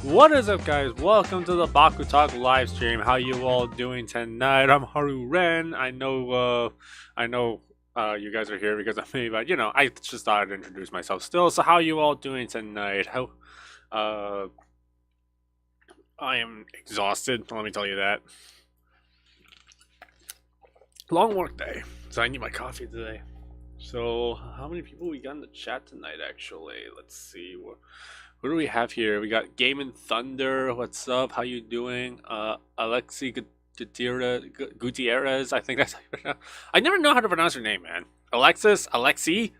What is up, guys? Welcome to the BakuTalk live stream. How you all doing tonight? I'm Haru Ren. I know you guys are here because of me, but I just thought I'd introduce myself still. So how you all doing tonight? Uh I am exhausted, let me tell you that. Long work day. So I need my coffee today. So how many people we got in the chat tonight actually? Let's see. What do we have here? We got Game and Thunder. What's up? How you doing? Alexi Gutierrez. I think that's how you pronounce. I never know how to pronounce your name, man. Alexi.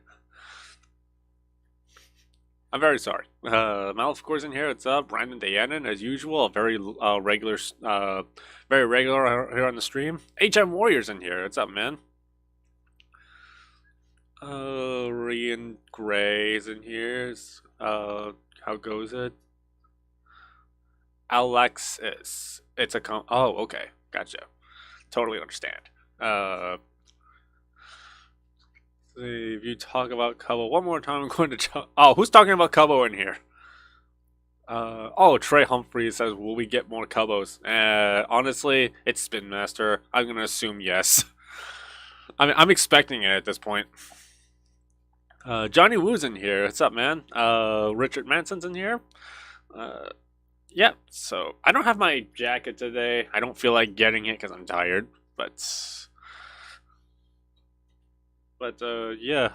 I'm very sorry. Mal, of course, in here. What's up? Brandon Dayanan, as usual. Very regular, very regular here on the stream. HM Warriors in here. What's up, man? Rian Gray is in here. How goes it? Alexis. It's a oh, okay. Gotcha. Totally understand. If you talk about Cubbo one more time, I'm going to oh, who's talking about Cubbo in here? Oh, Trey Humphreys says, will we get more Cubbos? Honestly, it's Spin Master. I'm going to assume yes. I'm expecting it at this point. Johnny Woo's in here. What's up, man? Richard Manson's in here. Yeah, so I don't have my jacket today. I don't feel like getting it because I'm tired. But yeah,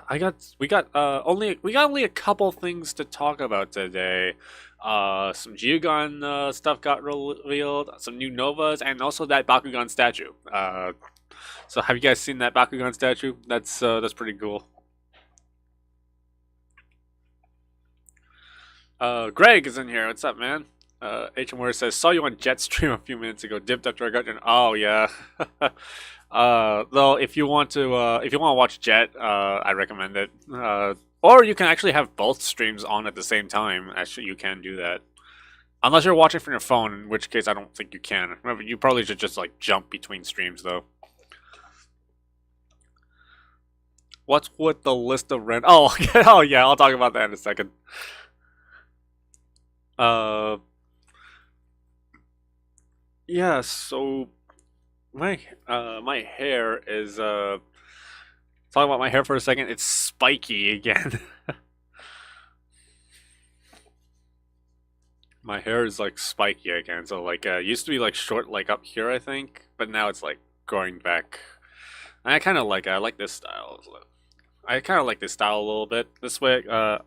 we got only a couple things to talk about today. Some Geogan stuff got revealed, some new Novas, and also that Bakugan statue. So have you guys seen that Bakugan statue? That's pretty cool. Greg is in here. What's up, man? HM says, saw you on Jet stream a few minutes ago. Dipped after I got your. Oh yeah. Though if you want to watch Jet, I recommend it. Or you can actually have both streams on at the same time. Actually, you can do that. Unless you're watching from your phone, in which case I don't think you can. You probably should just like jump between streams though. What's with the list of rent? Oh, okay. Oh yeah, I'll talk about that in a second. Yeah, so my hair is talk about my hair for a second. It's spiky again. My hair is like spiky again. So like it used to be like short like up here, I think, but now it's like growing back. And I like this style. I kind of like this style a little bit. This way I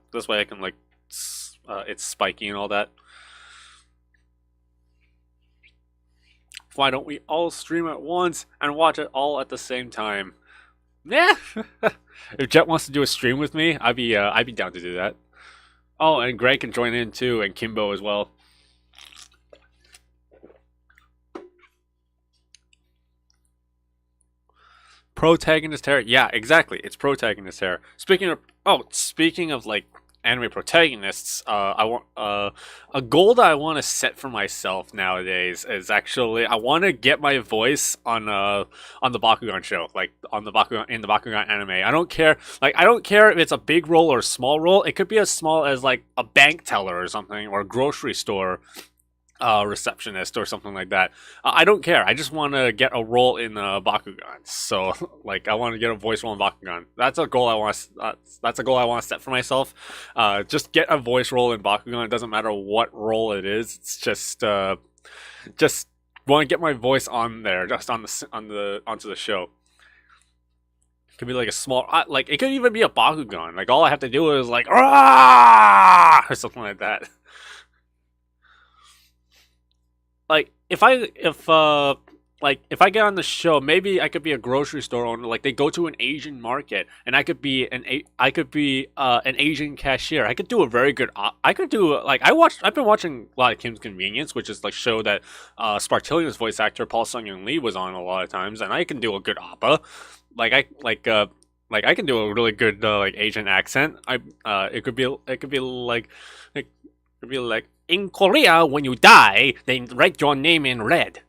can like it's spiky and all that. Why don't we all stream at once and watch it all at the same time? Yeah. If Jet wants to do a stream with me, I'd be down to do that. Oh, and Greg can join in too, and Kimbo as well. Protagonist hair. Yeah, exactly. It's protagonist hair. Speaking of like anime protagonists, I want a goal that I want to set for myself nowadays is actually I want to get my voice on the Bakugan show, like on the Bakugan in the Bakugan anime. I don't care if it's a big role or a small role. It could be as small as like a bank teller or something, or a grocery store receptionist or something like that. I don't care. I just want to get a role in Bakugan. So, like, I want to get a voice role in Bakugan. That's a goal I want. That's a goal I want to set for myself. Just get a voice role in Bakugan. It doesn't matter what role it is. It's just want to get my voice on there, just onto the show. It could be like a small, like it could even be a Bakugan. Like all I have to do is like, Rah! Or something like that. Like if I get on the show, maybe I could be a grocery store owner. Like they go to an Asian market, and I could be an Asian cashier. I could do a very good. I could do like I've been watching a lot of Kim's Convenience, which is like show that Spartilian's voice actor Paul Sung-Young Lee was on a lot of times, and I can do a good oppa. I can do a really good like Asian accent. It could be like in Korea, when you die, they write your name in red.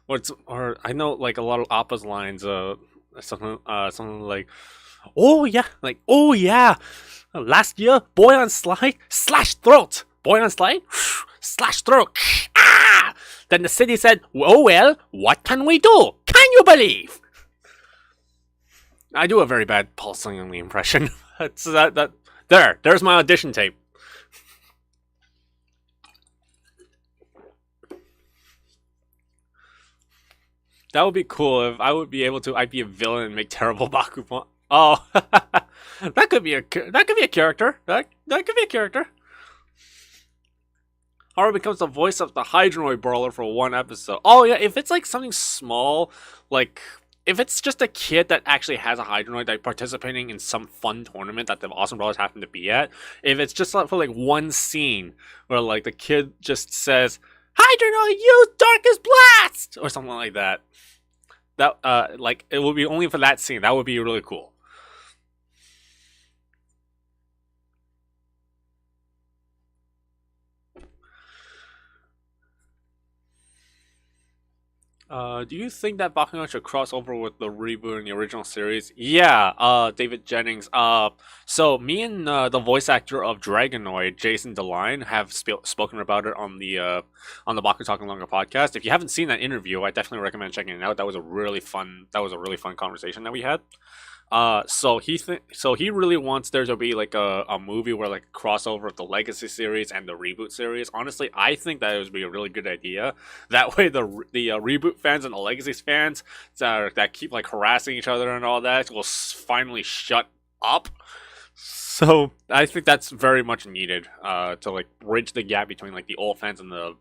Or I know like a lot of Appa's lines, something like, oh yeah, Last year, boy on slide, slash throat. Boy on slide, slash throat. Ah! Then the city said, oh well, what can we do? Can you believe? I do a very bad Paul Stanley impression. There's my audition tape. That would be cool if I would be able to. I'd be a villain and make terrible Bakugan. Oh, that could be a character. That could be a character. Haru becomes the voice of the Hydorous brawler for one episode. Oh yeah, if it's like something small, like if it's just a kid that actually has a Hydorous like participating in some fun tournament that the Awesome Brawlers happen to be at, if it's just like for like one scene where like the kid just says, Hydorous, use Darkest Blast! Or something like that. That, like, it will be only for that scene. That would be really cool. Do you think that Bakugan should cross over with the reboot in the original series? Yeah, David Jennings. So me and the voice actor of Dragonoid, Jason DeLine, have spoken about it on the BakuTalk and Longer podcast. If you haven't seen that interview, I definitely recommend checking it out. That was a really fun conversation that we had. So he really wants there to be like a movie where like a crossover of the Legacy series and the reboot series. Honestly, I think that would be a really good idea. That way, the reboot fans and the Legacy fans that keep like harassing each other and all that will finally shut up. So I think that's very much needed to like bridge the gap between like the old fans and the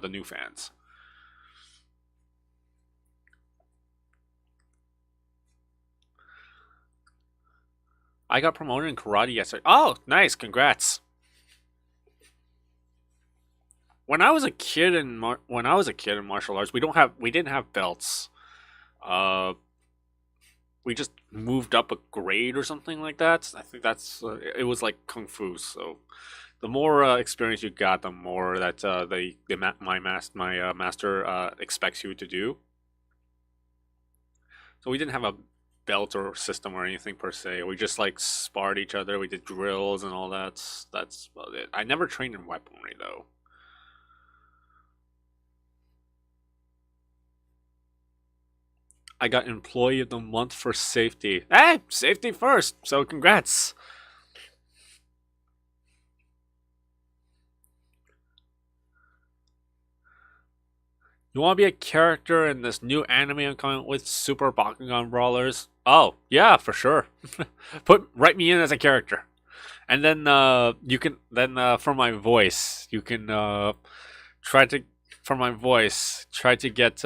new fans. I got promoted in karate yesterday. Oh, nice! Congrats. When I was a kid in martial arts, we didn't have belts. Uh, we just moved up a grade or something like that. I think that's it was like kung fu. So the more experience you got, the more that my master expects you to do. So we didn't have a belt or system or anything per se. We just like sparred each other. We did drills and all that. That's about it. I never trained in weaponry though. I got Employee of the Month for safety. Hey, safety first. So congrats. You want to be a character in this new anime I'm coming with, Super Bakugan Brawlers? Oh, yeah, for sure. Write me in as a character. And then you can for my voice, you can try to try to get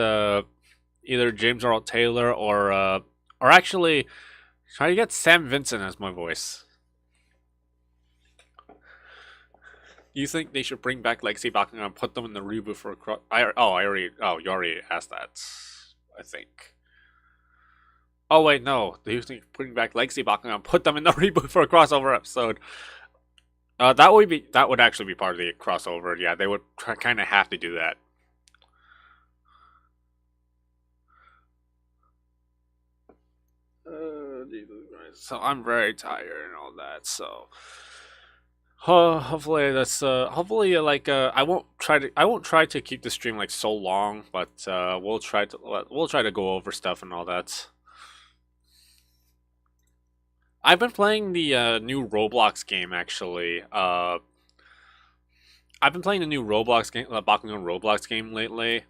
either James Earl Taylor or actually try to get Sam Vincent as my voice. You think they should bring back Legacy Bakugan and put them in the reboot for a you already asked that. I think. Oh wait, no. Do you think bring back Legacy Bakugan and put them in the reboot for a crossover episode? That would actually be part of the crossover. Yeah, they would kind of have to do that. So I'm very tired and all that. So hopefully that's hopefully like I won't try to keep the stream like so long, but we'll try to go over stuff and all that. I've been playing the new Roblox game actually. I've been playing the new Roblox game, Bakugan Roblox game lately.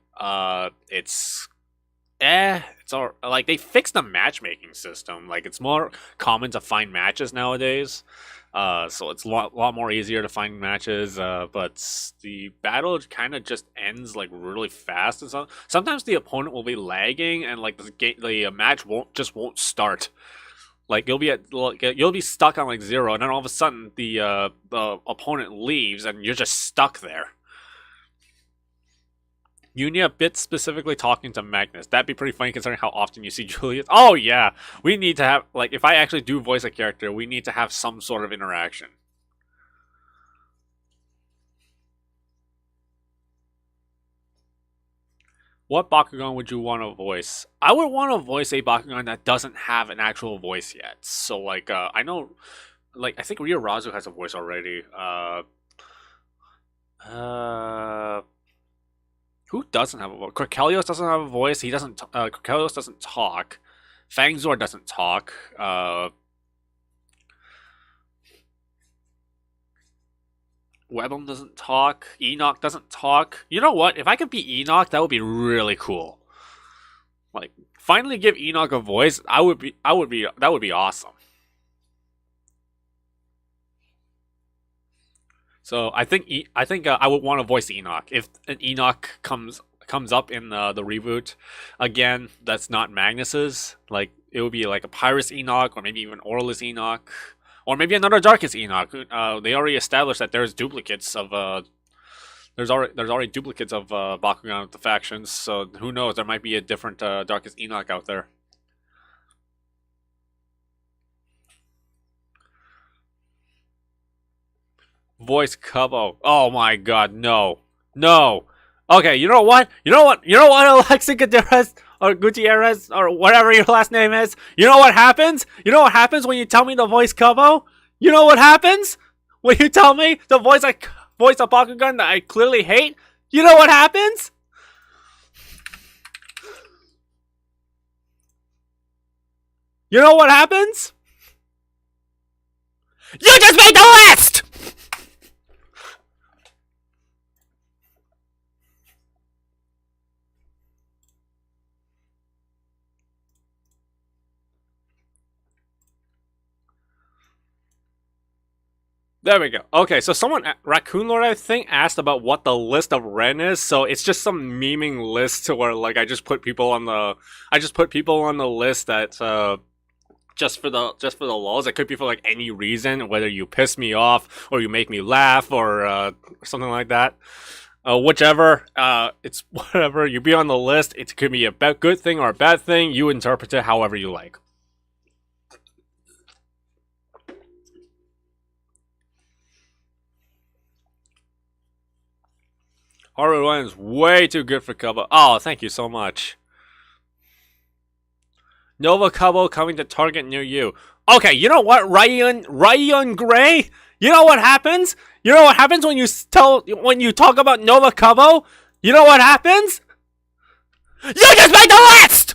It's all like they fixed the matchmaking system. Like it's more common to find matches nowadays. So it's a lot more easier to find matches. But the battle kind of just ends like really fast, and sometimes the opponent will be lagging, and like the match won't start. Like you'll be stuck on like 0, and then all of a sudden the opponent leaves, and you're just stuck there. You need a bit specifically talking to Magnus. That'd be pretty funny considering how often you see Julius. Oh yeah, we need to have like if I actually do voice a character, we need to have some sort of interaction. What Bakugan would you want to voice? I would want to voice a Bakugan that doesn't have an actual voice yet. So like I know like I think Ryurazu has a voice already. Uh, who doesn't have a voice? Corkelios doesn't have a voice. He doesn't. Corkelios doesn't talk. Fangzor doesn't talk. Webum doesn't talk. Enoch doesn't talk. You know what? If I could be Enoch, that would be really cool. Like, finally give Enoch a voice. That would be awesome. So I think I would want to voice Enoch if an Enoch comes up in the reboot again. That's not Magnus's. Like it would be like a Pyrus Enoch or maybe even Orless Enoch or maybe another Darkest Enoch. They already established that there's duplicates of there's already duplicates of Bakugan with the factions. So who knows? There might be a different Darkest Enoch out there. Voice Cubbo. Oh my god, no. No. Okay, you know what? You know what, Alexi Gutierrez or Gutierrez or whatever your last name is? You know what happens? You know what happens when you tell me the voice Cubbo? You know what happens? When you tell me the voice of Bakugan that I clearly hate? You know what happens? You know what happens? You just made the list! There we go. Okay, so someone, Raccoon Lord, I think, asked about what the list of Ren is. So it's just some memeing list to where, like, I just put people on the list that, just for the lulz. It could be for like any reason, whether you piss me off or you make me laugh or something like that. Whichever, it's whatever. You be on the list. It could be a good thing or a bad thing. You interpret it however you like. Haru is way too good for Cubbo. Oh, thank you so much. Nova Cubbo coming to Target near you. Okay, you know what, Ryan Gray? You know what happens? You know what happens when you talk about Nova Cubbo? You know what happens? You just made the list!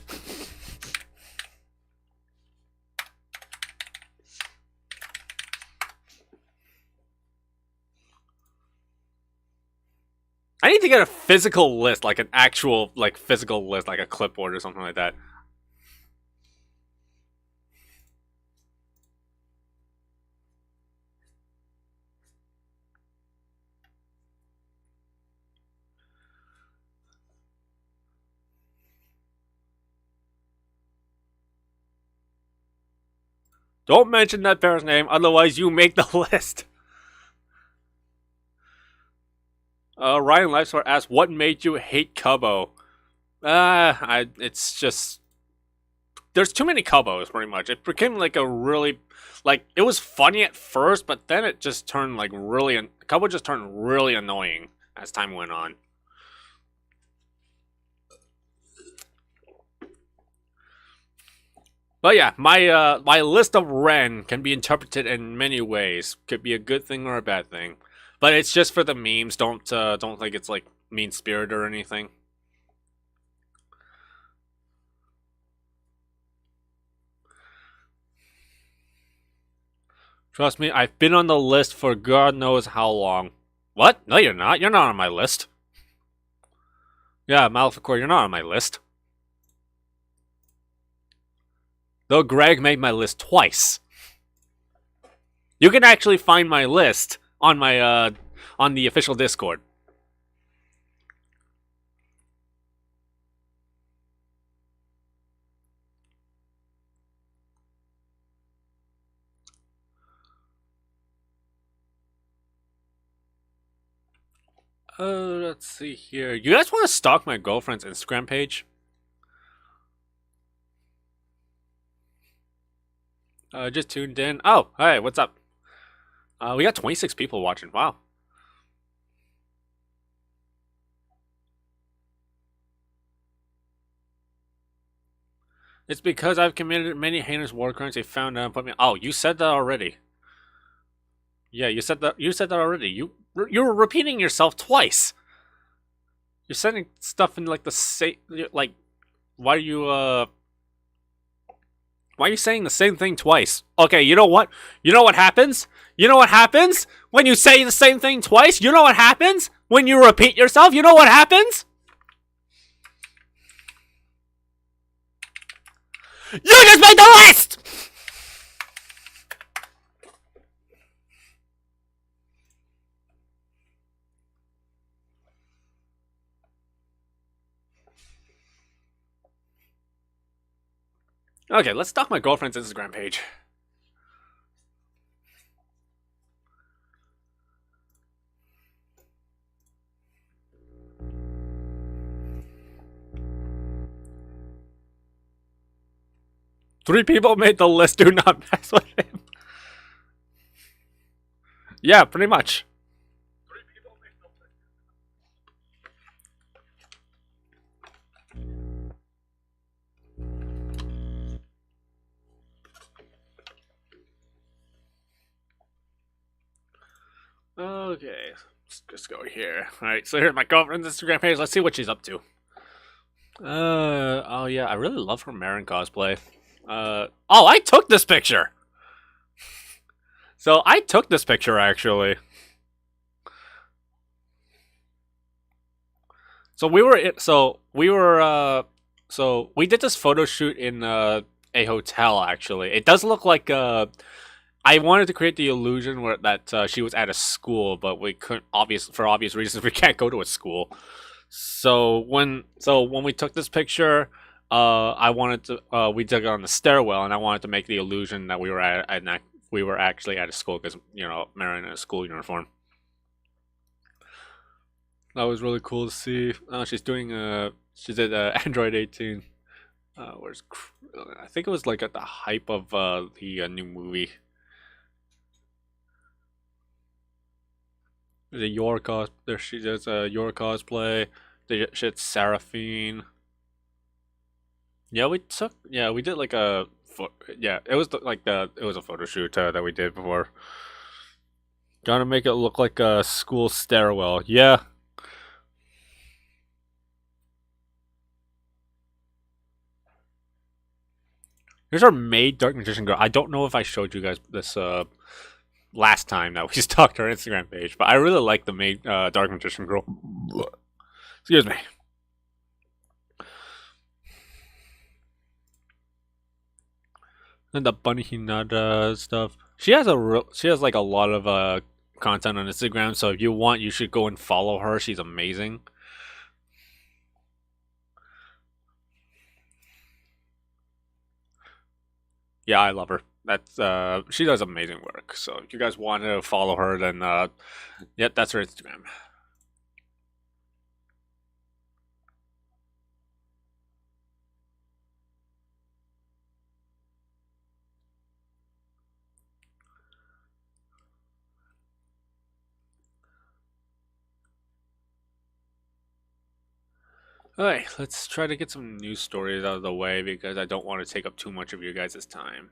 I need to get a physical list, like an actual, like, physical list, like a clipboard or something like that. Don't mention that pair's name, otherwise you make the list. Ryan Lifestar asks, what made you hate Cubbo? It's just... There's too many Cubbos, pretty much. It became like a really... Like, it was funny at first, but then it just turned like really... Cubbo just turned really annoying as time went on. But yeah, my list of Ren can be interpreted in many ways. Could be a good thing or a bad thing. But it's just for the memes. Don't think it's like mean-spirited or anything. Trust me, I've been on the list for God knows how long. What? No, you're not. You're not on my list. Yeah, Maleficor, you're not on my list. Though Greg made my list twice. You can actually find my list on my on the official Discord. Let's see here. You guys want to stalk my girlfriend's Instagram page? Just tuned in. Oh, hey, what's up? We got 26 people watching. Wow. It's because I've committed many heinous war crimes. They found out and put me. Oh, you said that already. Yeah, you said that. You said that already. You're repeating yourself twice. You're sending stuff in like the same. Like, why are you Why are you saying the same thing twice? Okay, you know what? You know what happens? You know what happens when you say the same thing twice? You know what happens when you repeat yourself? You know what happens? You just made the list! Okay, let's stalk my girlfriend's Instagram page. Three people made the list. Do not mess with him. Yeah, pretty much. Okay, let's just go here. Alright, so here's my girlfriend's Instagram page. Let's see what she's up to. Oh yeah, I really love her Marin cosplay. Oh, I took this picture! So, I took this picture, actually. So, we did this photo shoot in, a hotel, actually. It does look like, I wanted to create the illusion that she was at a school, but we couldn't, for obvious reasons, we can't go to a school. So when we took this picture, we took it on the stairwell, and I wanted to make the illusion that we were actually at a school because Marin in a school uniform. That was really cool to see. She's at Android 18. I think it was like at the hype of the new movie. There's a she does a Yor cosplay. Shit's Seraphine. Yeah, we did like a it was a photo shoot that we did before. Gotta make it look like a school stairwell. Yeah. Here's our maid Dark Magician girl. I don't know if I showed you guys this last time that we stalked our Instagram page, but I really like the maid Dark Magician girl. Excuse me. And the Bunny Hinata stuff. She has like a lot of content on Instagram, so if you want, you should go and follow her. She's amazing. Yeah, I love her. That's she does amazing work. So if you guys want to follow her, then yeah, that's her Instagram. Alright, let's try to get some news stories out of the way because I don't want to take up too much of you guys' time.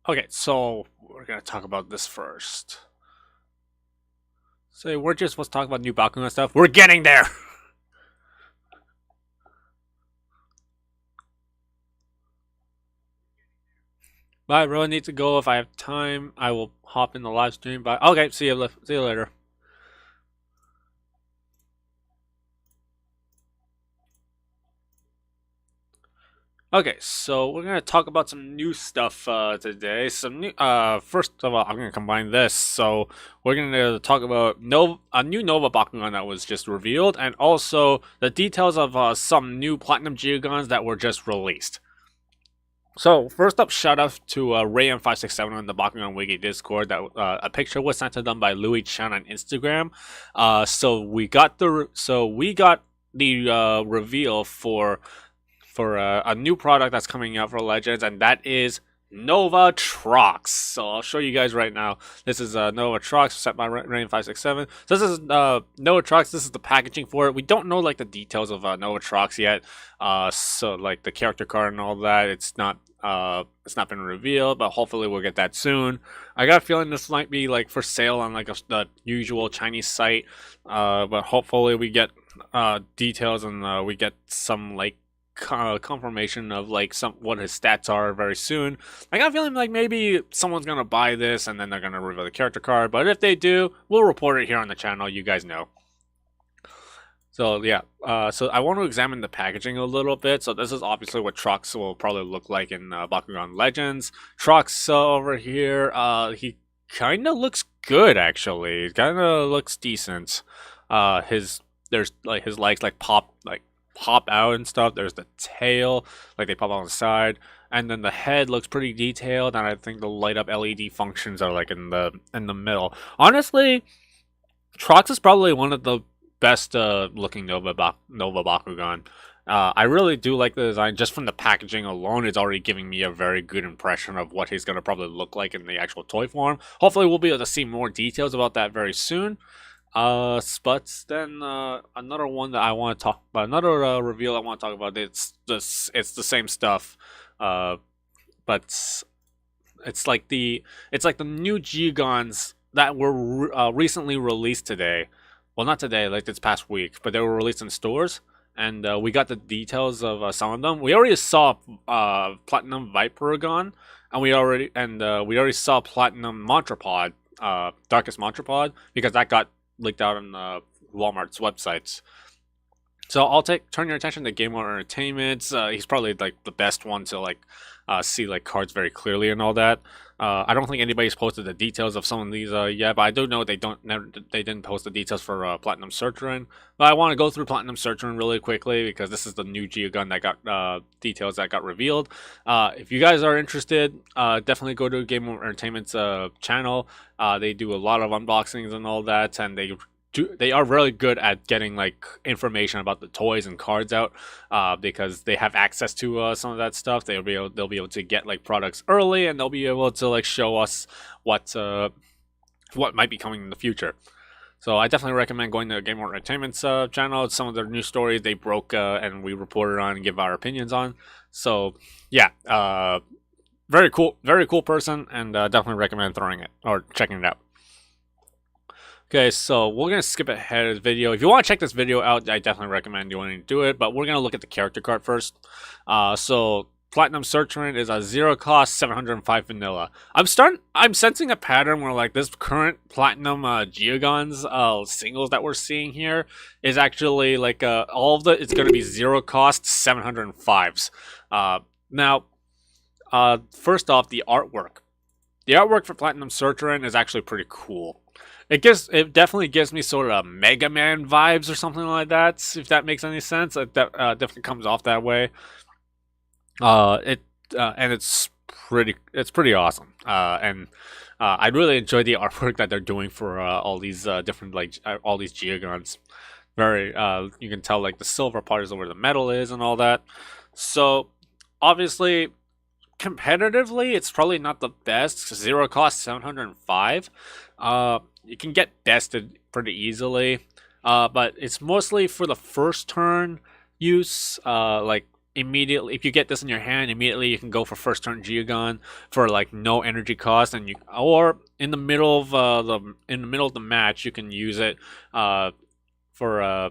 Okay, so we're gonna talk about this first. So we're just supposed to talk about new Bakugan stuff. We're getting there! But I really need to go. If I have time, I will hop in the live stream. But okay, see you later. Okay, so we're gonna talk about some new stuff today. Some new. First of all, I'm gonna combine this. So we're gonna talk about a new Nova Bakugan that was just revealed, and also the details of some new Platinum Geogans that were just released. So first up, shout out to Rayam567 on the Bakugan Wiki Discord. That a picture was sent to them by Louis Chan on Instagram. So we got the reveal for a new product that's coming out for Legends, and that is Nova Trox. So I'll show you guys right now. This is Nova Trox set by Rain 567. So this is Nova Trox. This is the packaging for it. We don't know like the details of Nova Trox yet. So like the character card and all that, it's not been revealed, but hopefully we'll get that soon. I got a feeling this might be like for sale on like the usual Chinese site, but hopefully we get details and we get some like confirmation of like what his stats are very soon. I got a feeling like maybe someone's gonna buy this and then they're gonna reveal the character card, but if they do, we'll report it here on the channel. You guys know. So yeah, so I want to examine the packaging a little bit. So this is obviously what Trox will probably look like in Bakugan Legends. Trox over here, he kind of looks good actually. He kind of looks decent. There's like his legs like pop out and stuff. There's the tail, like they pop on the side, and then the head looks pretty detailed. And I think the light up LED functions are like in the middle. Honestly, Trox is probably one of the best looking Nova Bakugan. I really do like the design. Just from the packaging alone, it's already giving me a very good impression of what he's going to probably look like in the actual toy form. Hopefully we'll be able to see more details about that very soon. But then another one that I want to talk about, another reveal I want to talk about. It's the same stuff, but it's like the new Geogans that were recently released today. Well, not today, like this past week, but they were released in stores, and we got the details of some of them. We already saw Platinum Vipergon, and we already saw Platinum Montrapod, Darkest Montrapod, because that got leaked out on Walmart's websites. So I'll turn your attention to Game Over Entertainment. He's probably like the best one to like see like cards very clearly and all that. I don't think anybody's posted the details of some of these yet, but I do know they didn't post the details for Platinum Surgeon. But I want to go through Platinum Surgeon really quickly because this is the new Geogun that got details that got revealed. If you guys are interested, definitely go to Game Over Entertainment's channel. They do a lot of unboxings and all that, and they are really good at getting like information about the toys and cards out, because they have access to some of that stuff. They'll be able to get like products early, and they'll be able to like show us what might be coming in the future. So I definitely recommend going to Game Over Entertainment's channel. Some of their new stories they broke and we reported on and give our opinions on. So yeah, very cool person, and definitely recommend throwing it or checking it out. Okay, so we're going to skip ahead of this video. If you want to check this video out, I definitely recommend you wanting to do it, but we're going to look at the character card first. So Platinum Surgeon is a 0 cost 705 vanilla. I'm sensing a pattern where like this current Platinum Geogans singles that we're seeing here is actually like it's going to be 0 cost 705s. Now, first off, the artwork. The artwork for Platinum Surgeon is actually pretty cool. It definitely gives me sort of Mega Man vibes or something like that, if that makes any sense. It definitely comes off that way. And it's pretty awesome. And I really enjoy the artwork that they're doing for all these different all these Geogans. Very you can tell like the silver part is where the metal is and all that. So obviously, competitively, it's probably not the best. 0 cost 705. You can get bested pretty easily, but it's mostly for the first turn use. Like immediately, if you get this in your hand, immediately you can go for first turn Geogan for like no energy cost, and or in the middle of the match, you can use it for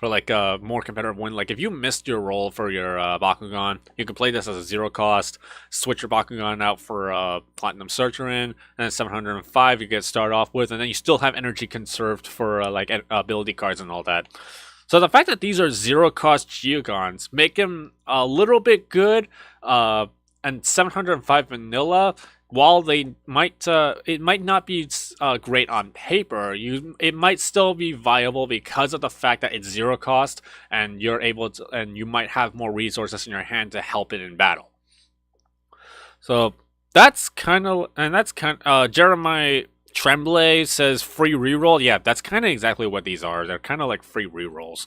like a more competitive win. Like if you missed your roll for your Bakugan, you can play this as a 0 cost, switch your Bakugan out for Platinum Surgeon, and then 705 you get start off with, and then you still have energy conserved for like ability cards and all that. So the fact that these are 0 cost Geogans make them a little bit good, and 705 vanilla, while they might it might not be great on paper, it might still be viable because of the fact that it's 0 cost and you're able to, and you might have more resources in your hand to help it in battle. So that's kind of Jeremiah Tremblay says free reroll. Yeah, that's kind of exactly what these are. They're kind of like free rerolls.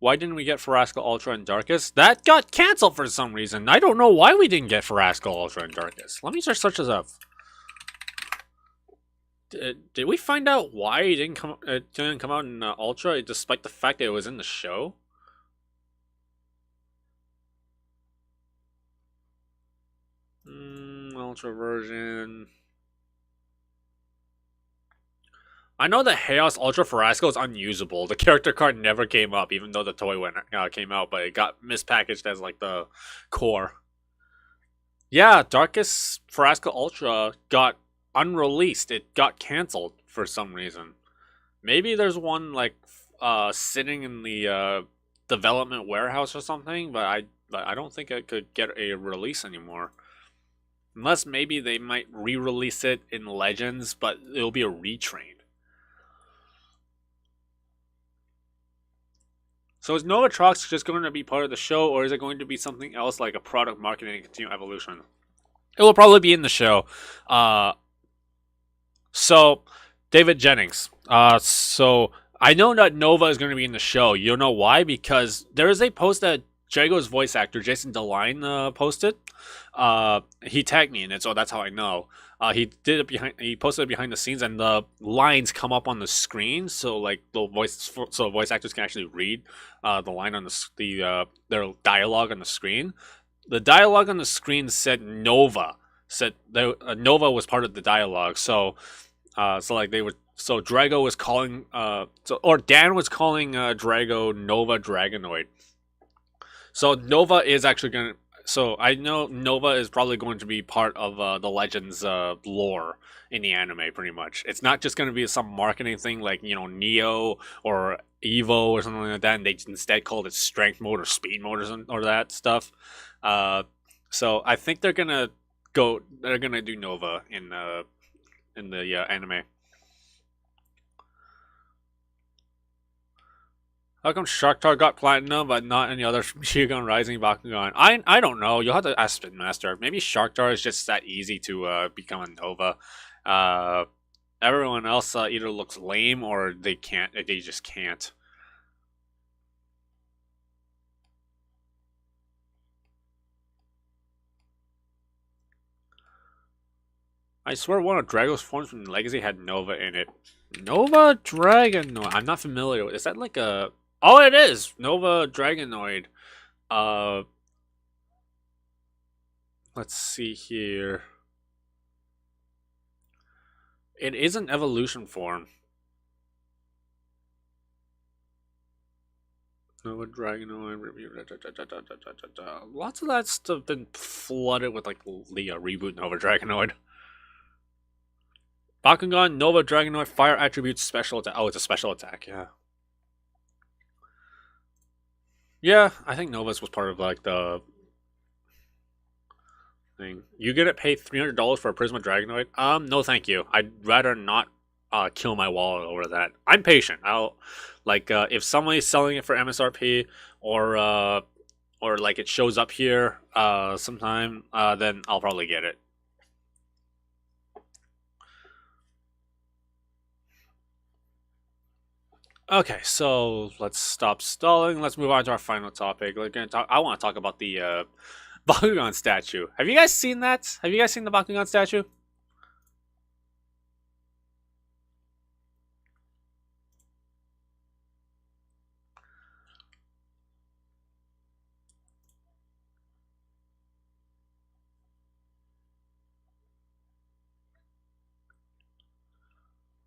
Why didn't we get Farasco Ultra and Darkest? That got cancelled for some reason. I don't know why we didn't get Farasco Ultra and Darkest. Let me just search this up. Did we find out why it didn't come out in Ultra, despite the fact that it was in the show? Ultra version. I know that Chaos Ultra Farasco is unusable. The character card never came up, even though the toy came out, but it got mispackaged as like the core. Yeah, Darkest Farasco Ultra got unreleased. It got canceled for some reason. Maybe there's one like sitting in the development warehouse or something, but I don't think it could get a release anymore. Unless maybe they might re-release it in Legends, but it'll be a retrain. So is Nova Trox just going to be part of the show, or is it going to be something else like a product marketing and continued evolution? It will probably be in the show. So, David Jennings. So I know that Nova is going to be in the show. You know why? Because there is a post that Drago's voice actor, Jason DeLine, posted. He tagged me in it, so that's how I know. He posted it behind the scenes, and the lines come up on the screen, so like voice actors can actually read the line on their dialogue on the screen. The dialogue on the screen said Nova. Nova was part of the dialogue, so Drago was calling or Dan was calling Drago Nova Dragonoid. So Nova is actually going to. So I know Nova is probably going to be part of the Legends lore in the anime, pretty much. It's not just going to be some marketing thing like, Neo or Evo or something like that, and they instead called it Strength Mode or Speed Mode or that stuff. So I think they're gonna do Nova in the anime. How come Sharktar got Platinum, but not any other Geogan Rising Bakugan? I don't know. You'll have to ask Spin Master. Maybe Sharktar is just that easy to become a Nova. Everyone else either looks lame or they can't. They just can't. I swear one of Drago's forms from Legacy had Nova in it. Nova Dragonoid. I'm not familiar with. Is that like a? Oh, it is Nova Dragonoid. Let's see here. It is an evolution form. Nova Dragonoid review. Lots of that stuff been flooded with like the reboot Nova Dragonoid. Bakugan Nova Dragonoid fire attributes special attack. Oh, it's a special attack. Yeah. Yeah, I think Nova's was part of like the thing. You get it paid $300 for a Prisma Dragonoid? No, thank you. I'd rather not kill my wallet over that. I'm patient. I'll like if somebody's selling it for MSRP or like it shows up here sometime, then I'll probably get it. Okay, so let's stop stalling. Let's move on to our final topic. I want to talk about the Bakugan statue. Have you guys seen that? Have you guys seen the Bakugan statue?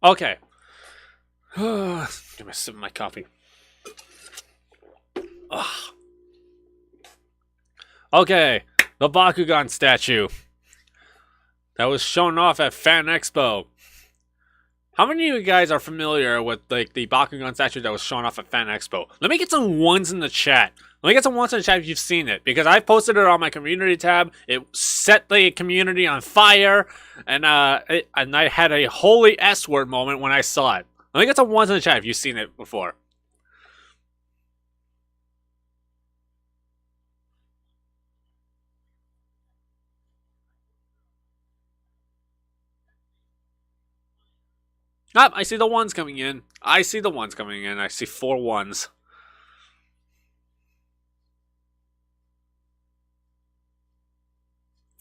Okay. Give me a sip of my coffee. Ugh. Okay, the Bakugan statue that was shown off at Fan Expo. How many of you guys are familiar with like the Bakugan statue that was shown off at Fan Expo? Let me get some ones in the chat. Let me get some ones in the chat if you've seen it, because I posted it on my community tab. It set the community on fire, and I had a holy S word moment when I saw it. Let me get some ones in the chat if you've seen it before. I see the ones coming in. I see 4 ones.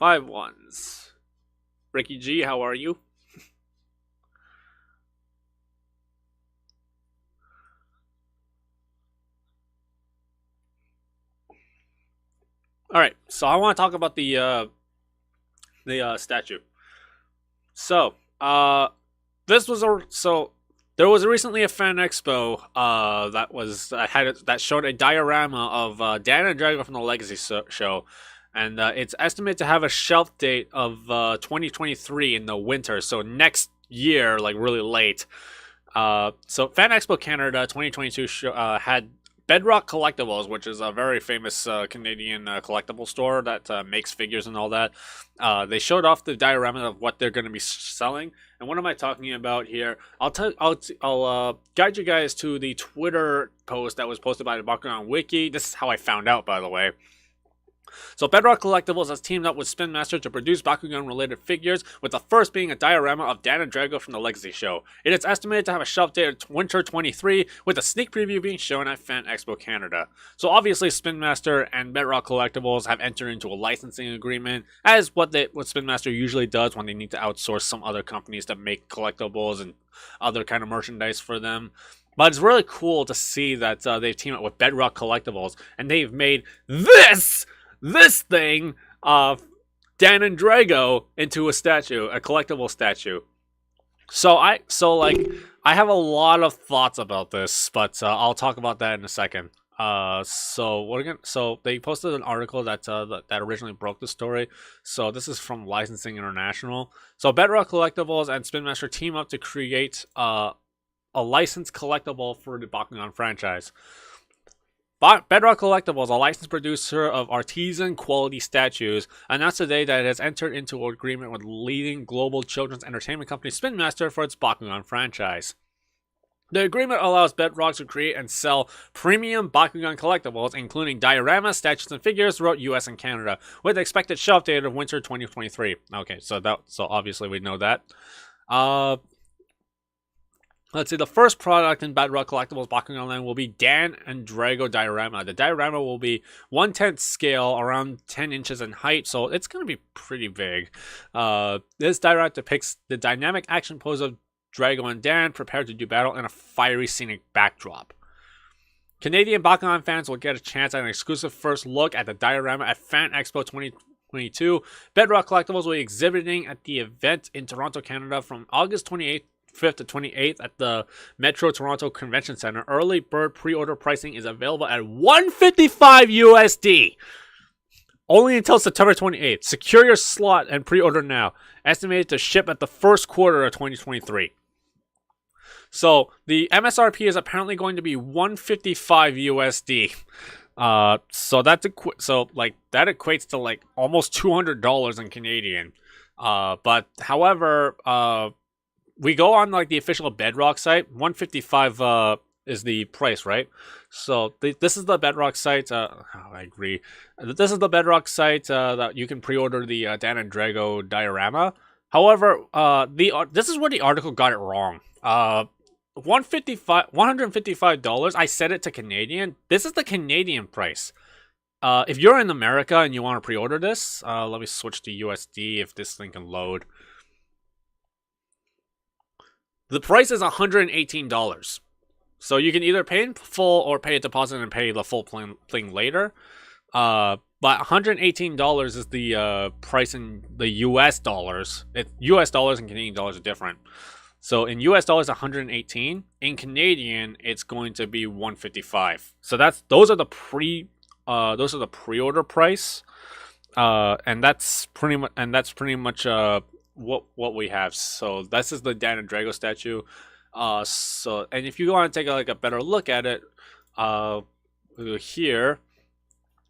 5 ones. Ricky G, how are you? All right, so I want to talk about the statue. So, this was a so there was recently a fan expo that showed a diorama of Dan and Drago from the Legacy show, and it's estimated to have a shelf date of 2023 in the winter, so next year, like really late. So Fan Expo Canada 2022 had Bedrock Collectibles, which is a very famous Canadian collectible store that makes figures and all that. They showed off the diorama of what they're going to be selling. And what am I talking about here? I'll guide you guys to the Twitter post that was posted by the Bakugan Wiki. This is how I found out, by the way. So Bedrock Collectibles has teamed up with Spin Master to produce Bakugan-related figures, with the first being a diorama of Dan and Drago from the Legacy show. It is estimated to have a shelf date of Winter 23, with a sneak preview being shown at Fan Expo Canada. So obviously Spin Master and Bedrock Collectibles have entered into a licensing agreement, as what Spin Master usually does when they need to outsource some other companies to make collectibles and other kind of merchandise for them. But it's really cool to see that they've teamed up with Bedrock Collectibles, and they've made this thing of Dan and Drago into a statue, a collectible statue. So I have a lot of thoughts about this, but I'll talk about that in a second. So they posted an article that originally broke the story. So this is from Licensing International. So Bedrock Collectibles and Spin Master team up to create a licensed collectible for the Bakugan franchise. Bedrock Collectibles, a licensed producer of artisan quality statues, announced today that it has entered into an agreement with leading global children's entertainment company Spin Master for its Bakugan franchise. The agreement allows Bedrock to create and sell premium Bakugan collectibles, including dioramas, statues, and figures throughout US and Canada, with expected shelf date of winter 2023. Okay, so obviously we know that. Let's see, the first product in Bedrock Collectibles Bakugan line will be Dan and Drago diorama. The diorama will be 1/10 scale, around 10 inches in height, so it's going to be pretty big. This diorama depicts the dynamic action pose of Drago and Dan prepared to do battle in a fiery scenic backdrop. Canadian Bakugan fans will get a chance at an exclusive first look at the diorama at Fan Expo 2022. Bedrock Collectibles will be exhibiting at the event in Toronto, Canada from August 28th 5th to 28th at the Metro Toronto Convention Center. Early bird pre-order pricing is available at $155 USD. Only until September 28th. Secure your slot and pre-order now. Estimated to ship at the first quarter of 2023. So the MSRP is apparently going to be $155 USD. So that equates to like almost $200 in Canadian. But however, we go on like the official Bedrock site. $155 is the price, right? So this is the Bedrock site. I agree. This is the Bedrock site that you can pre-order the Dan and Drago diorama. However, this is where the article got it wrong. $155. I set it to Canadian. This is the Canadian price. If you're in America and you want to pre-order this, let me switch to USD if this thing can load. The price is $118. So you can either pay in full or pay a deposit and pay the full thing later. But $118 is the price in the US dollars. US dollars and Canadian dollars are different. So in US dollars, $118. In Canadian, it's going to be $155. So those are the pre-order price. And that's pretty much what we have. So this is the Dan and Drago statue. And if you want to take a better look at it, here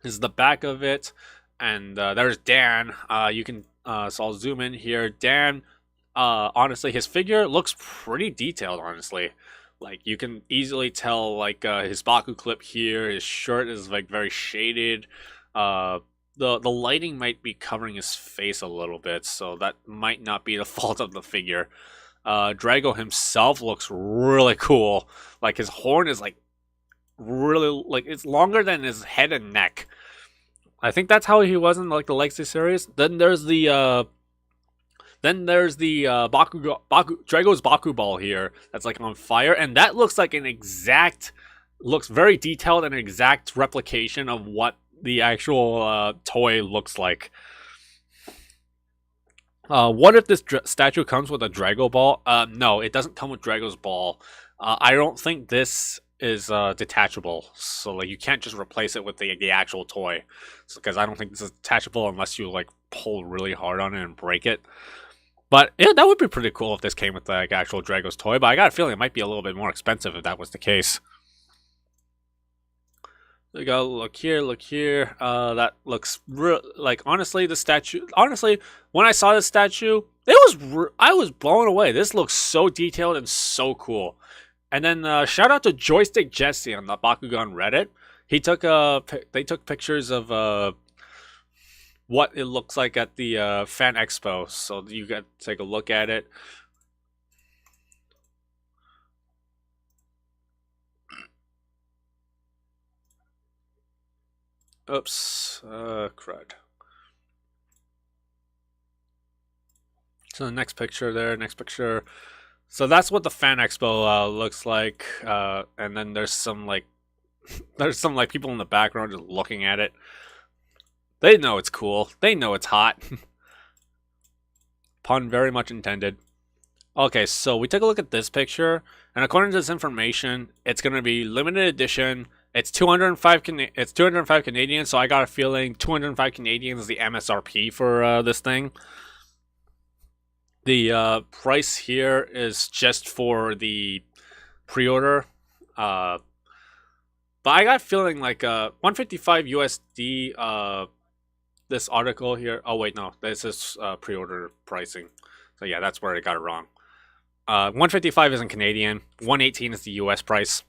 is the back of it, and there's Dan. So I'll zoom in here. Dan, honestly, his figure looks pretty detailed. Honestly, like you can easily tell like his Baku clip here. His shirt is like very shaded. The lighting might be covering his face a little bit, so that might not be the fault of the figure. Drago himself looks really cool. Like his horn is like really, like it's longer than his head and neck. I think that's how he was in like the Legacy series. Then there's the Drago's Baku ball here that's like on fire, and that looks like looks very detailed and an exact replication of what the actual toy looks like. What if this statue comes with a Drago ball? No, it doesn't come with Drago's ball. I don't think this is detachable, so like you can't just replace it with the actual toy, because I don't think this is detachable unless you like pull really hard on it and break it. But yeah, that would be pretty cool if this came with the like, actual Drago's toy. But I got a feeling it might be a little bit more expensive if that was the case. We go, look here. That looks real. Like honestly, the statue. Honestly, when I saw this statue, I was blown away. This looks so detailed and so cool. And then shout out to Joystick Jesse on the Bakugan Reddit. They took pictures of what it looks like at the fan expo, so you can take a look at it. Oops, crud. So the next picture there, next picture. So that's what the fan expo looks like, and then there's some like people in the background just looking at it. They know it's cool. They know it's hot. Pun very much intended. Okay, so we take a look at this picture, and according to this information, it's going to be limited edition. It's 205 Canadian, so I got a feeling 205 Canadian is the MSRP for this thing. The price here is just for the pre-order. But I got a feeling like 155 USD. This article here. Oh wait, no, this is pre-order pricing. So yeah, that's where I got it wrong. 155 is in Canadian. 118 is the US price.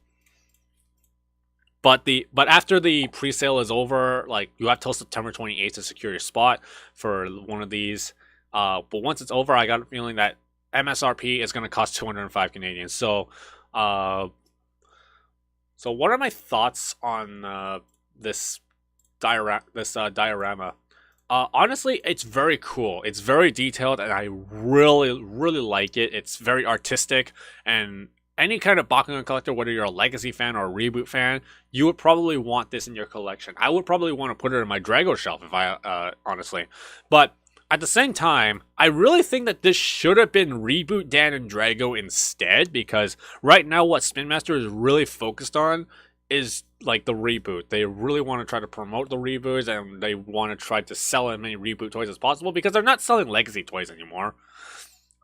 But after the pre-sale is over, like you have till September 28th to secure your spot for one of these. But once it's over, I got a feeling that MSRP is going to cost 205 Canadian. So, so what are my thoughts on this diorama? Honestly, it's very cool. It's very detailed, and I really, really like it. It's very artistic, and any kind of Bakugan collector, whether you're a Legacy fan or a Reboot fan, you would probably want this in your collection. I would probably want to put it in my Drago shelf if I, honestly. But at the same time, I really think that this should have been Reboot Dan and Drago instead, because right now what Spin Master is really focused on is like the reboot. They really want to try to promote the reboots, and they want to try to sell as many reboot toys as possible because they're not selling Legacy toys anymore.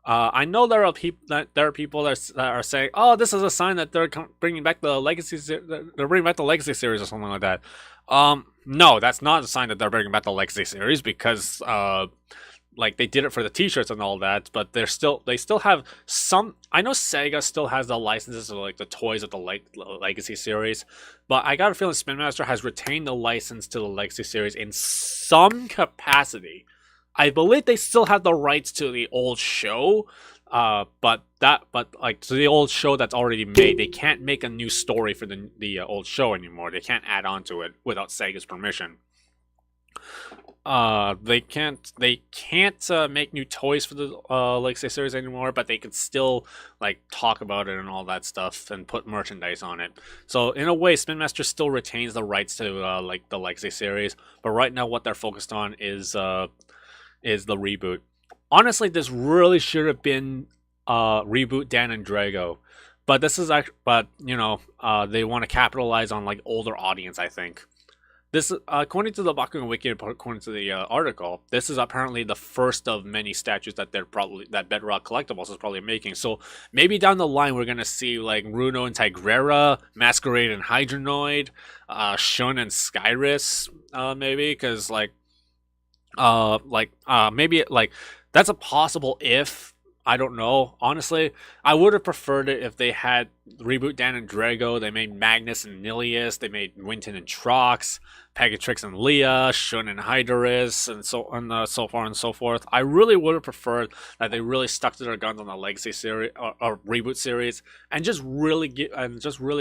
I know there are people that are saying, "Oh, this is a sign that they're bringing back the Legacy. They're bringing back the Legacy series or something like that." No, that's not a sign that they're bringing back the Legacy series because like they did it for the T-shirts and all that, but they still have some. I know Sega still has the licenses of like the toys of the Legacy series, but I got a feeling Spin Master has retained the license to the Legacy series in some capacity. I believe they still have the rights to the old show, but like to the old show that's already made, they can't make a new story for the old show anymore. They can't add on to it without Sega's permission. They can't make new toys for the Legacy series anymore, but they could still like talk about it and all that stuff and put merchandise on it. So in a way, Spin Master still retains the rights to like the Legacy series, but right now what they're focused on is the reboot. Honestly, this really should have been Reboot Dan and Drago, but this is but you know, they want to capitalize on like older audience, I think. This, according to the Bakugan Wiki, according to the article, this is apparently the first of many statues that Bedrock Collectibles is probably making. So maybe down the line we're gonna see like Runo and Tigrera, Masquerade and Hydronoid, Shun and Skyrus, maybe, because maybe like that's a possible if. I don't know. Honestly, I would have preferred it if they had Reboot Dan and Drago. They made Magnus and Nilius. They made Winton and Trox. Pegatrix and Leah, Shun and Hydorous, and so far and so forth. I really would have preferred that they really stuck to their guns on the Legacy series or reboot series, and just really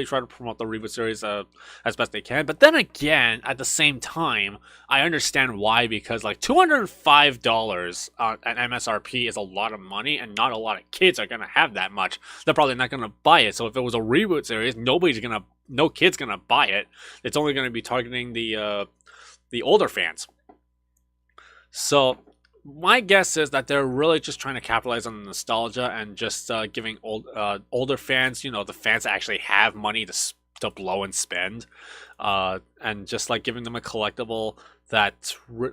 try to promote the reboot series as best they can. But then again, at the same time, I understand why, because like $205 at MSRP is a lot of money, and not a lot of kids are gonna have that much. They're probably not gonna buy it. So if it was a reboot series, no kid's gonna buy it. It's only gonna be targeting the older fans. So my guess is that they're really just trying to capitalize on the nostalgia and just giving older fans, the fans that actually have money to blow and spend, and just like giving them a collectible that will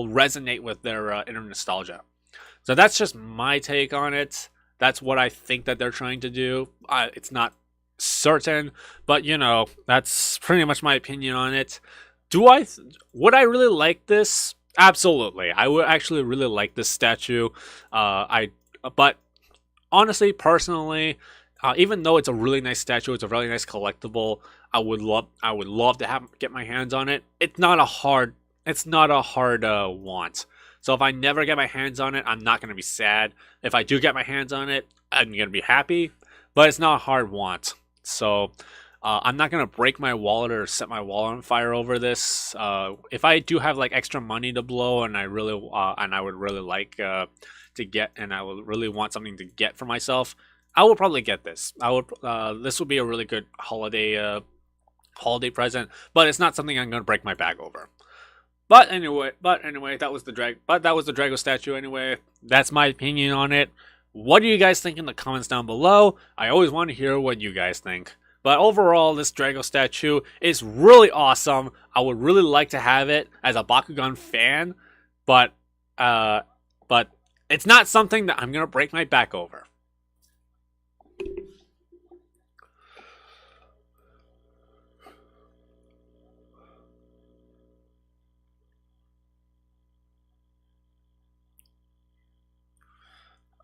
resonate with their inner nostalgia. So that's just my take on it. That's what I think that they're trying to do. It's not certain, but that's pretty much my opinion on it. Would I really like this? Absolutely, I would actually really like this statue. But honestly, personally, even though it's a really nice statue, it's a really nice collectible, I would love to get my hands on it. It's not a hard want. So if I never get my hands on it, I'm not going to be sad. If I do get my hands on it, I'm going to be happy. But it's not a hard want. So I'm not going to break my wallet or set my wallet on fire over this. If I do have like extra money to blow, and I would really like to get, and I would really want something to get for myself, I will probably get this. This would be a really good holiday present, but it's not something I'm going to break my bag over. But anyway, that was the Drago statue anyway. That's my opinion on it. What do you guys think in the comments down below? I always want to hear what you guys think. But overall, this Drago statue is really awesome. I would really like to have it as a Bakugan fan, but it's not something that I'm going to break my back over.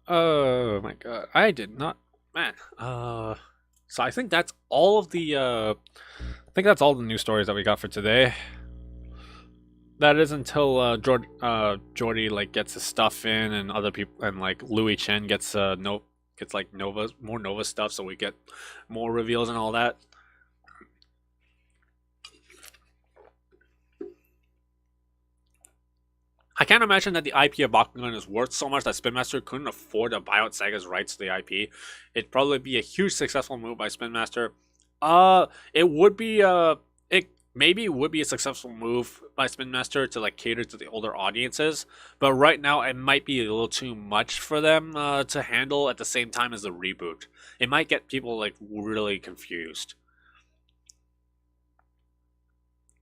Oh my god, I did not, man. So I think that's all of the news stories that we got for today. That is until Jordy like gets his stuff in, and other people, and like Louis Chen gets more Nova stuff, so we get more reveals and all that. I can't imagine that the IP of Bakugan is worth so much that Spin Master couldn't afford to buy out Sega's rights to the IP. It'd probably be a huge successful move by Spin Master. It would be a successful move by Spin Master to like cater to the older audiences, but right now it might be a little too much for them to handle at the same time as the reboot. It might get people like really confused.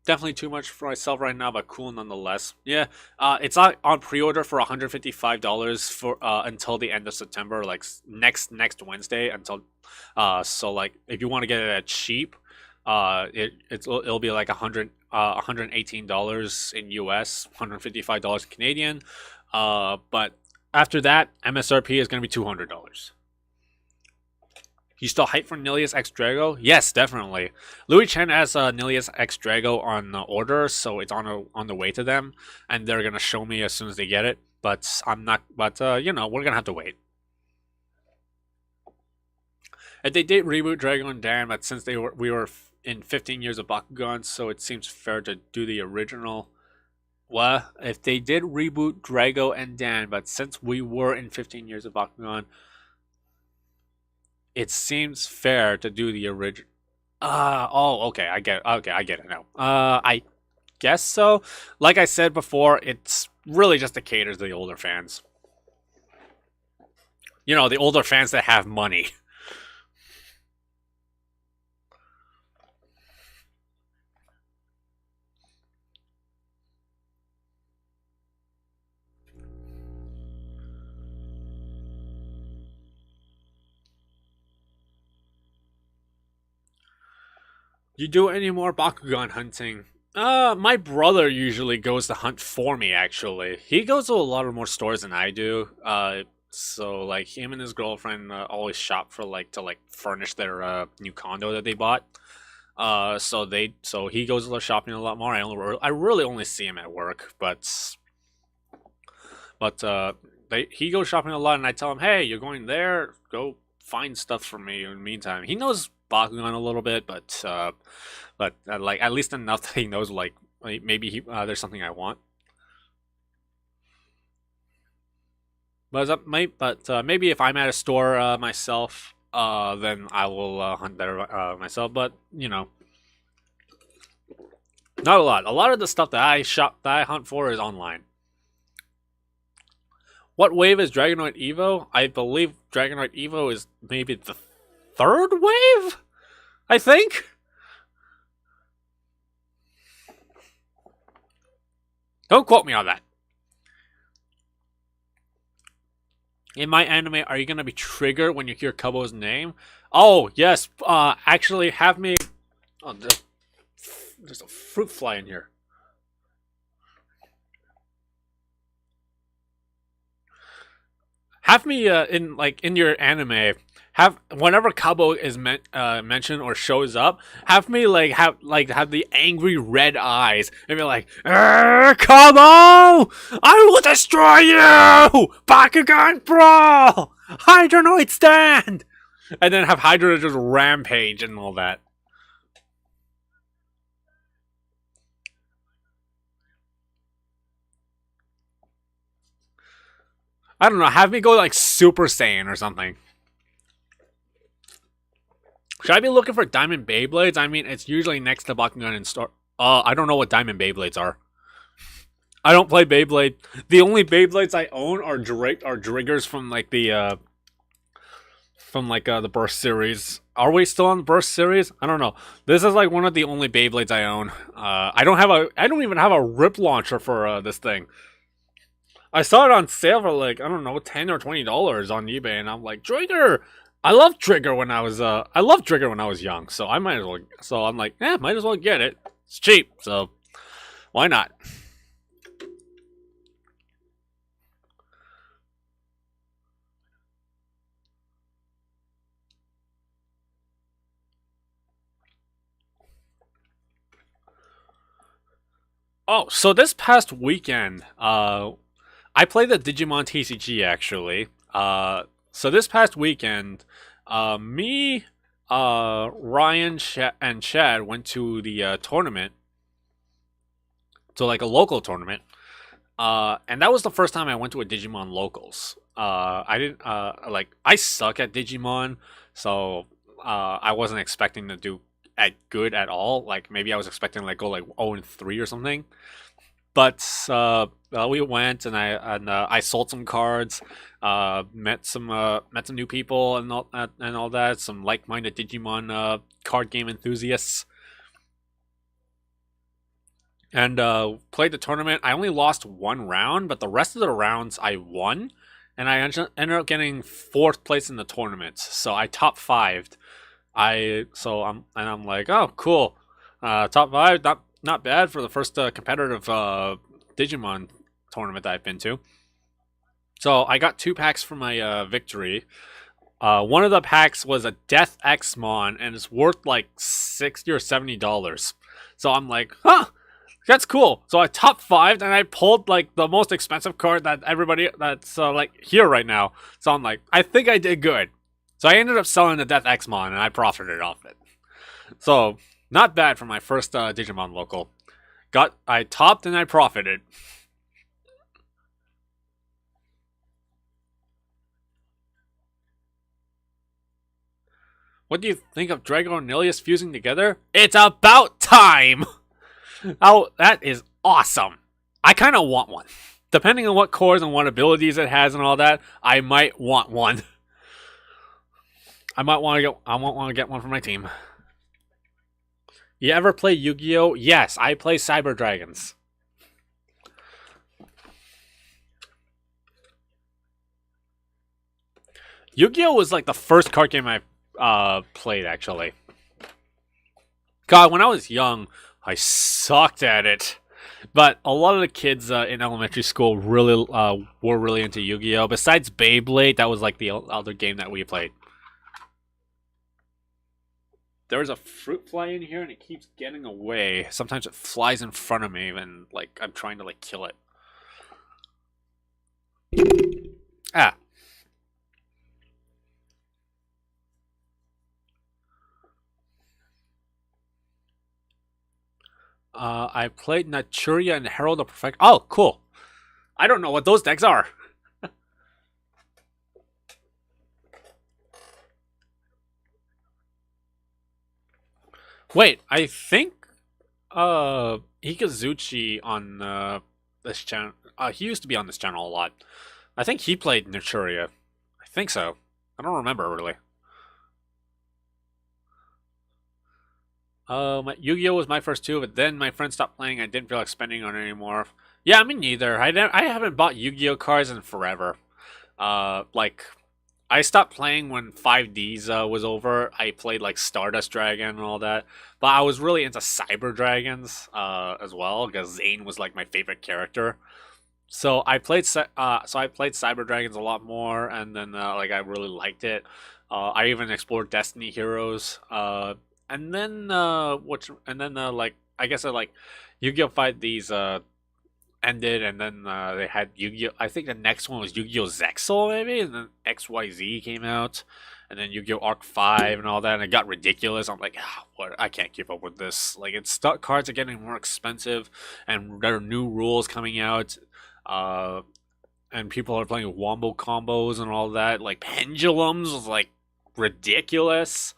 Definitely too much for myself right now, but cool nonetheless. Yeah, it's on pre-order for $155 for until the end of September, like next Wednesday. So like if you want to get it at cheap, it'll be like $118 in US, $155 Canadian. But after that, MSRP is going to be $200. You still hyped for Nilius X Drago? Yes, definitely. Louis Chen has Nilius X Drago on order, so it's on the way to them, and they're gonna show me as soon as they get it. But I'm not. But we're gonna have to wait. If they did reboot Dragonoid Dan, but since we were in 15 years of Bakugan, so it seems fair to do the original. Well, if they did reboot Drago and Dan, but since we were in 15 years of Bakugan, it seems fair to do the original. Okay, I get it now. I guess so. Like I said before, it's really just to cater to the older fans. The older fans that have money. You do any more Bakugan hunting? My brother usually goes to hunt for me, actually. He goes to a lot of more stores than I do. So like him and his girlfriend always shop for to furnish their new condo that they bought. So he goes shopping a lot more. I really only see him at work, but he goes shopping a lot, and I tell him, hey, you're going there, go find stuff for me. In the meantime, he knows Bakugan a little bit, but like at least enough that he knows like maybe there's something I want. Maybe if I'm at a store myself, then I will hunt there myself. But you know, not a lot. A lot of the stuff that I hunt for is online. What wave is Dragonoid Evo? I believe Dragonoid Evo is maybe the third wave? I think? Don't quote me on that. In my anime, are you going to be triggered when you hear Kubo's name? Oh, yes. Actually, have me... Oh, there's a fruit fly in here. Have me in your anime, have whenever Kubo is mentioned or shows up, have me have the angry red eyes and be like, Kubo, I will destroy you, Bakugan Brawl, Hydorous stand, and then have Hydorous just rampage and all that. I don't know, have me go like Super Saiyan or something. Should I be looking for Diamond Beyblades? I mean, it's usually next to Bakugan and Star... I don't know what Diamond Beyblades are. I don't play Beyblade. The only Beyblades I own are Driggers from like the Burst series. Are we still on the Burst series? I don't know. This is like one of the only Beyblades I own. I don't even have a rip launcher for this thing. I saw it on sale for like, I don't know, $10 or $20 on eBay, and I'm like, Trigger! I loved Trigger when I was young, so I might as well. So I'm like, might as well get it. It's cheap, so why not? Oh, so this past weekend, I played the Digimon TCG actually. So this past weekend, me, Ryan, and Chad went to the tournament, to like a local tournament, and that was the first time I went to a Digimon locals. I didn't I suck at Digimon, so I wasn't expecting to do good at all. Like maybe I was expecting like go like 0-3 or something. But we went, and I sold some cards, met some new people and all that. Some like-minded Digimon card game enthusiasts, and played the tournament. I only lost one round, but the rest of the rounds I won, and I ended up getting 4th place in the tournament. So I top 5'd. I'm like, oh cool, top 5. Not bad for the first competitive Digimon tournament that I've been to. So I got 2 packs for my victory. One of the packs was a Death Xmon, and it's worth like $60 or $70. So I'm like, huh, that's cool. So I top 5'd, and I pulled like the most expensive card that everybody that's like here right now. So I'm like, I think I did good. So I ended up selling the Death Xmon, and I profited off it. So not bad for my first Digimon local. I topped and I profited. What do you think of Drago and Nilius fusing together? It's about time! Oh, that is awesome. I kind of want one. Depending on what cores and what abilities it has and all that, I might want one. I might want to get one for my team. You ever play Yu-Gi-Oh? Yes, I play Cyber Dragons. Yu-Gi-Oh was like the first card game I played actually. God, when I was young, I sucked at it. But a lot of the kids in elementary school really were really into Yu-Gi-Oh. Besides Beyblade, that was like the other game that we played. there's a fruit fly in here and it keeps getting away. Sometimes it flies in front of me and like I'm trying to like kill it. Ah. I played Naturia and Herald of Perfect. Oh, cool. I don't know what those decks are. Wait, I think Hikazuchi on this channel. He used to be on this channel a lot. I think he played Naturia. I think so. I don't remember really. Yu-Gi-Oh was my first two, but then my friend stopped playing. I didn't feel like spending on it anymore. Yeah, me neither. I haven't bought Yu-Gi-Oh cards in forever. Like I stopped playing when 5Ds was over. I played like Stardust Dragon and all that, but I was really into Cyber Dragons as well because Zane was like my favorite character. So I played Cyber Dragons a lot more, and then like I really liked it. I even explored Destiny Heroes. And then like I guess like Yu-Gi-Oh! Fight these ended, and then they had Yu-Gi-Oh! I think the next one was Yu-Gi-Oh! Zexal maybe, and then XYZ came out, and then Yu-Gi-Oh! Arc 5 and all that, and it got ridiculous. I'm like, what? I can't keep up with this. Like, cards are getting more expensive, and there are new rules coming out. And people are playing wombo combos and all that. Like pendulums was like ridiculous.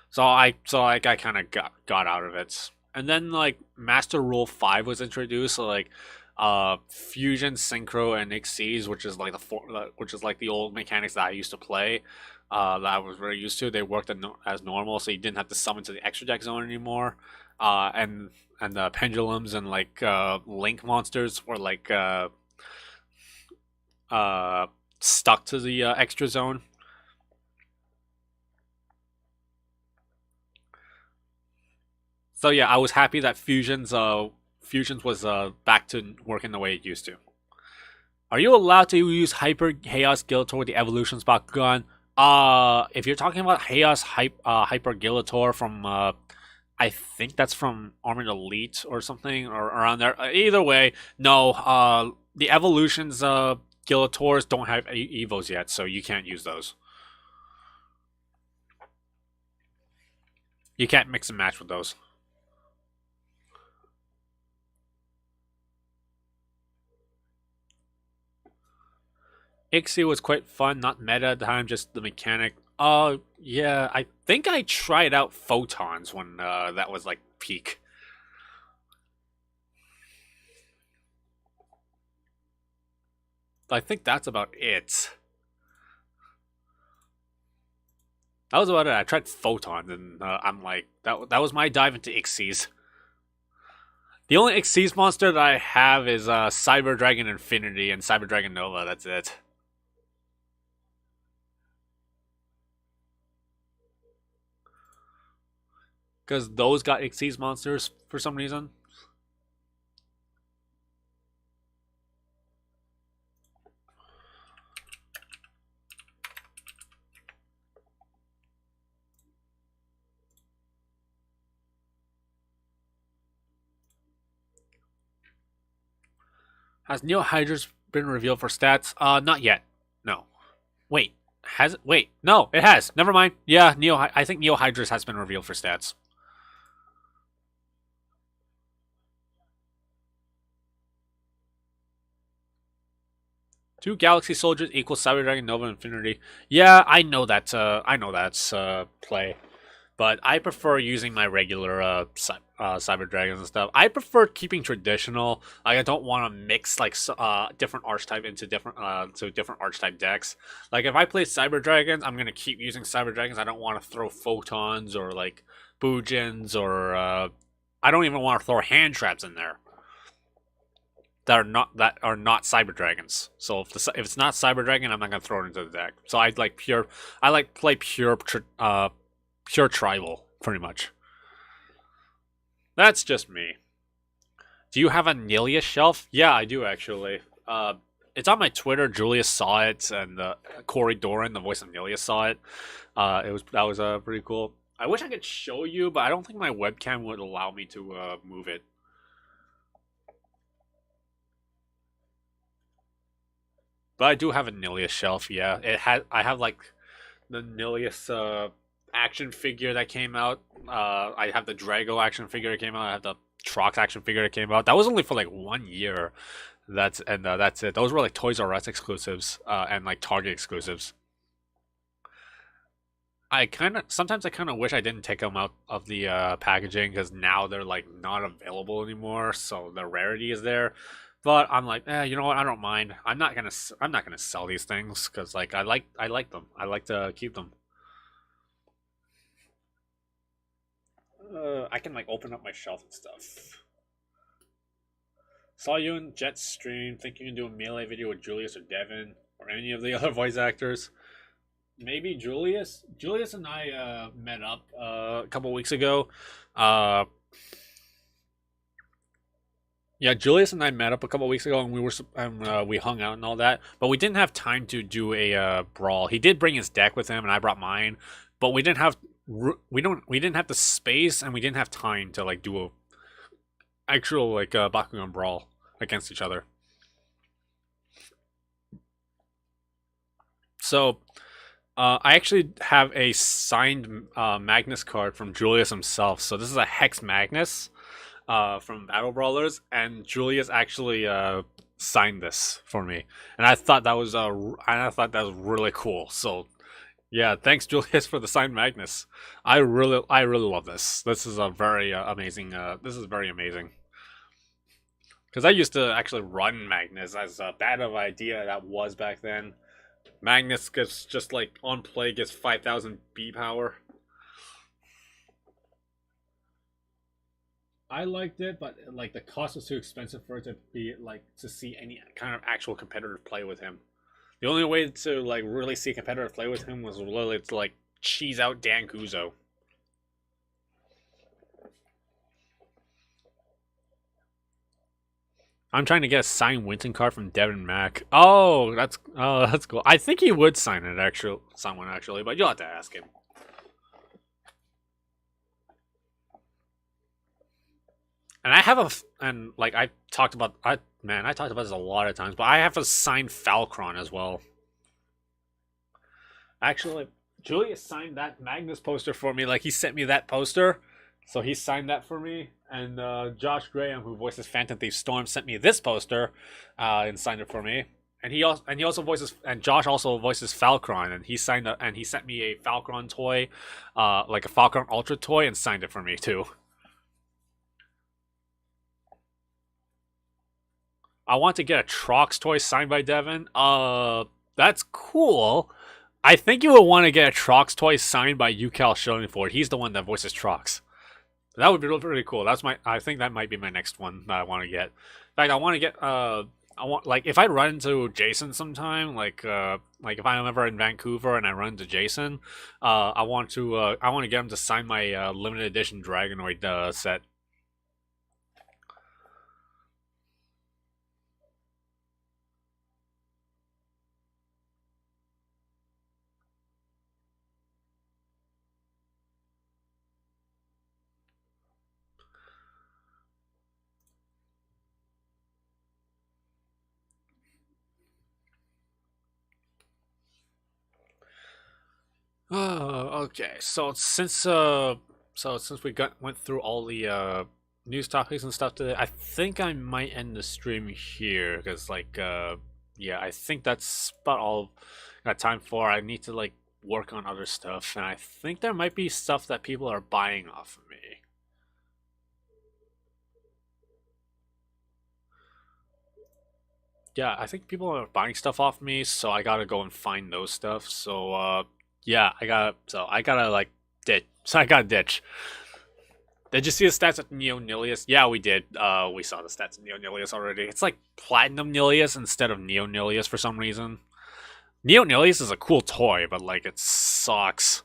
So I kind of got out of it. And then like Master Rule 5 was introduced, so like Fusion, Synchro, and Xyz, which is like which is like the old mechanics that I used to play. That I was very used to. They worked as normal, so you didn't have to summon to the extra deck zone anymore. And the pendulums and like link monsters were like stuck to the extra zone. So yeah, I was happy that Fusions was back to working the way it used to. Are you allowed to use Hyper Chaos Gillator with the Evolutions Bakugan? If you're talking about Hyper Gillator from I think that's from Armored Elite or something or around there. Either way, no. The Evolutions Gillators don't have Evos yet, so you can't use those. You can't mix and match with those. Ixie was quite fun, not meta at the time, just the mechanic. Yeah, I think I tried out Photons when that was like peak. I think that's about it. That was about it. I tried Photons, and I'm like, that was my dive into Ixies. The only Ixies monster that I have is Cyber Dragon Infinity and Cyber Dragon Nova. That's it. Because those got Xyz monsters for some reason. Has Neo Hydrous been revealed for stats? Not yet. No. Wait. Has it? Wait. No, it has. Never mind. Yeah, I think Neo Hydrous has been revealed for stats. Two Galaxy Soldiers equals Cyber Dragon Nova Infinity. Yeah, I know that's play, but I prefer using my regular Cyber Dragons and stuff. I prefer keeping traditional. Like I don't want to mix like different archetype into different archetype decks. Like if I play Cyber Dragons, I'm gonna keep using Cyber Dragons. I don't want to throw Photons or like Boojins or I don't even want to throw hand traps in there that are not Cyber Dragons. So if it's not Cyber Dragon, I'm not gonna throw it into the deck. So I like play pure tribal pretty much. That's just me. Do you have a Nelia shelf? Yeah, I do actually. it's on my Twitter. Julius saw it, and Corey Doran, the voice of Nilius, saw it. That was pretty cool. I wish I could show you, but I don't think my webcam would allow me to move it. But I do have a Nilius shelf. Yeah, I have like the Nilius action figure that came out. I have the Drago action figure that came out. I have the Trox action figure that came out. That was only for like 1 year. That's it. Those were like Toys R Us exclusives and like Target exclusives. Sometimes I kind of wish I didn't take them out of the packaging because now they're like not available anymore. So the rarity is there. But I'm like, you know what? I don't mind. I'm not gonna sell these things because like I like them. I like to keep them. I can like open up my shelf and stuff. Saw you in Jet's stream. Think you can do a melee video with Julius or Devin or any of the other voice actors. Maybe Julius. Julius and I met up a couple weeks ago. Yeah, Julius and I met up a couple weeks ago, and we hung out and all that. But we didn't have time to do a brawl. He did bring his deck with him, and I brought mine. But we didn't have the space, and we didn't have time to like do a actual like Bakugan brawl against each other. So I actually have a signed Magnus card from Julius himself. So this is a Hex Magnus from Battle Brawlers, and Julius actually signed this for me, and I thought that was really cool. So yeah, thanks Julius for the signed Magnus. I really love this. This is a very amazing. This is very amazing. Because I used to actually run Magnus, as bad of an idea that was back then. Magnus gets just like on play gets 5,000 B power. I liked it, but like the cost was too expensive for it to be like to see any kind of actual competitive play with him. The only way to like really see competitive play with him was literally to like cheese out Dan Guzzo. I'm trying to get a signed Winton card from Devin Mack. Oh, that's cool. I think he would sign someone actually, but you'll have to ask him. And I have I talked about this a lot of times, but I have a signed Falcron as well. Actually, Julius signed that Magnus poster for me. Like he sent me that poster, so he signed that for me. And Josh Graham, who voices Phantom Thief Storm, sent me this poster and signed it for me. And Josh also voices Falcron, and he sent me a Falcron toy, like a Falcron Ultra toy, and signed it for me too. I want to get a Trox toy signed by Devin. That's cool. I think you would want to get a Trox toy signed by Yukal Schoenfeld. He's the one that voices Trox. That would be really cool. I think that might be my next one that I want to get. In fact, I want to get like if I run into Jason sometime, like if I'm ever in Vancouver and I run into Jason, I want to get him to sign my limited edition Dragonoid set. Oh, okay. Since we went through all the news topics and stuff today, I think I might end the stream here because yeah, I think that's about all I got time for. I need to like work on other stuff, and I think there might be stuff that people are buying off of me. Yeah, I think people are buying stuff off me, so I gotta go and find those stuff. So yeah, I gotta like ditch. So I gotta ditch. Did you see the stats of Neo Nilius? Yeah, we did. We saw the stats of Neo Nilius already. It's like Platinum Nilius instead of Neo Nilius for some reason. Neo Nilius is a cool toy, but like it sucks.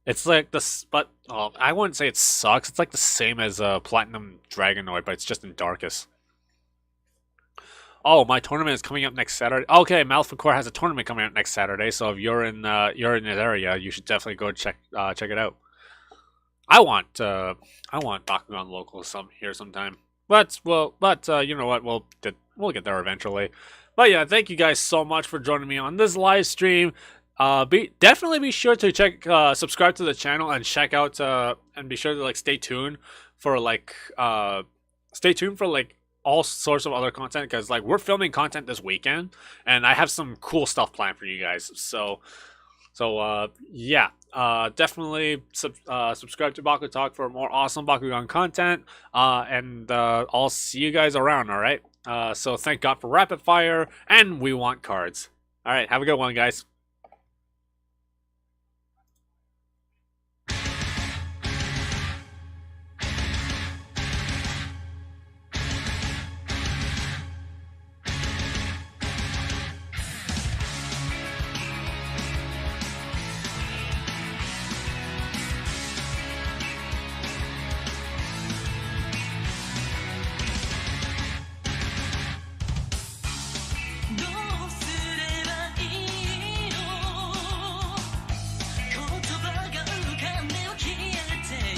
It's like this, but I wouldn't say it sucks. It's like the same as Platinum Dragonoid, but it's just in Darkest. Oh, my tournament is coming up next Saturday. Okay, Malficor has a tournament coming up next Saturday, so if you're in this area, you should definitely go check it out. I want Bakugan local here sometime. But you know what? We'll get there eventually. But yeah, thank you guys so much for joining me on this live stream. Definitely be sure to subscribe to the channel and check out and be sure to like stay tuned for all sorts of other content, because like we're filming content this weekend and I have some cool stuff planned for you guys. So yeah, definitely subscribe to BakuTalk for more awesome Bakugan content, and I'll see you guys around. All right. So thank God for rapid fire, and we want cards. All right, have a good one, guys.